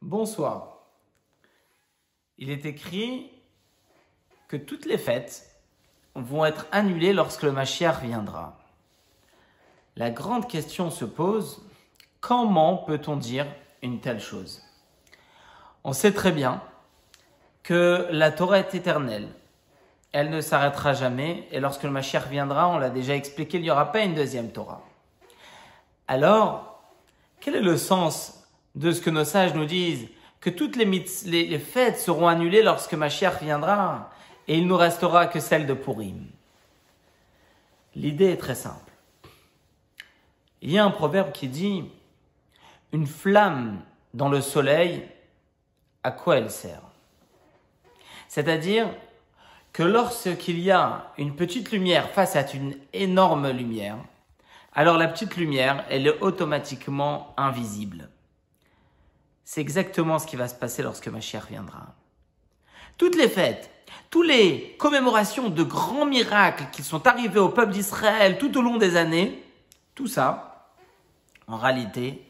Bonsoir. Il est écrit que toutes les fêtes vont être annulées lorsque le Mashiach viendra. La grande question se pose, comment peut-on dire une telle chose? On sait très bien que la Torah est éternelle. Elle ne s'arrêtera jamais et lorsque le Mashiach viendra, on l'a déjà expliqué, il n'y aura pas une deuxième Torah. Alors, quel est le sens de ce que nos sages nous disent que toutes les fêtes seront annulées lorsque Mashiach viendra et il ne nous restera que celle de Purim? L'idée est très simple. Il y a un proverbe qui dit « Une flamme dans le soleil, à quoi elle sert ?» C'est-à-dire que lorsqu'il y a une petite lumière face à une énorme lumière, alors la petite lumière, elle est automatiquement invisible. C'est exactement ce qui va se passer lorsque Mashiach viendra. Toutes les fêtes, toutes les commémorations de grands miracles qui sont arrivés au peuple d'Israël tout au long des années, tout ça, en réalité,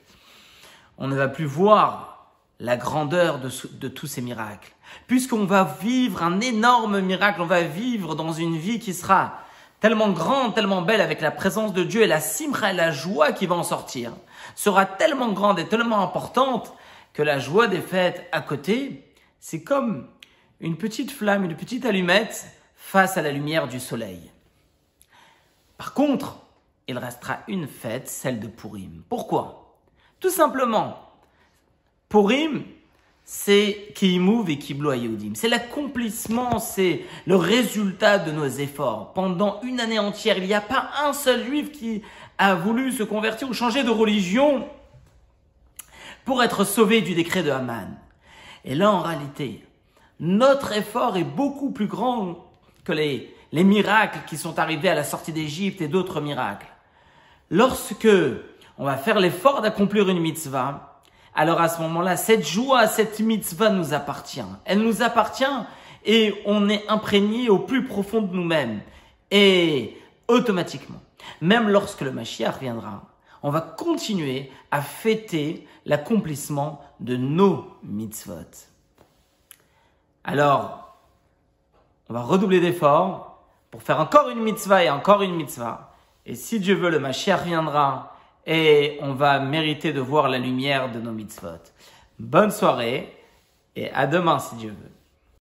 on ne va plus voir la grandeur de tous ces miracles. Puisqu'on va vivre un énorme miracle, on va vivre dans une vie qui sera tellement grande, tellement belle avec la présence de Dieu et la simra et la joie qui va en sortir sera tellement grande et tellement importante que la joie des fêtes à côté, c'est comme une petite flamme, une petite allumette face à la lumière du soleil. Par contre, il restera une fête, celle de Purim. Pourquoi? Tout simplement, Purim, c'est Ki'imuv et Kiblo Yehudim. C'est l'accomplissement, c'est le résultat de nos efforts. Pendant une année entière, il n'y a pas un seul juif qui a voulu se convertir ou changer de religion pour être sauvé du décret de Haman. Et là, en réalité, notre effort est beaucoup plus grand que les miracles qui sont arrivés à la sortie d'Égypte et d'autres miracles. Lorsque on va faire l'effort d'accomplir une mitzvah, alors à ce moment-là, cette joie, cette mitzvah nous appartient. Elle nous appartient et on est imprégné au plus profond de nous-mêmes. Et automatiquement, même lorsque le Mashiach viendra, on va continuer à fêter l'accomplissement de nos mitzvot. Alors, on va redoubler d'efforts pour faire encore une mitzvah et encore une mitzvah. Et si Dieu veut, le Mashiach viendra et on va mériter de voir la lumière de nos mitzvot. Bonne soirée et à demain si Dieu veut.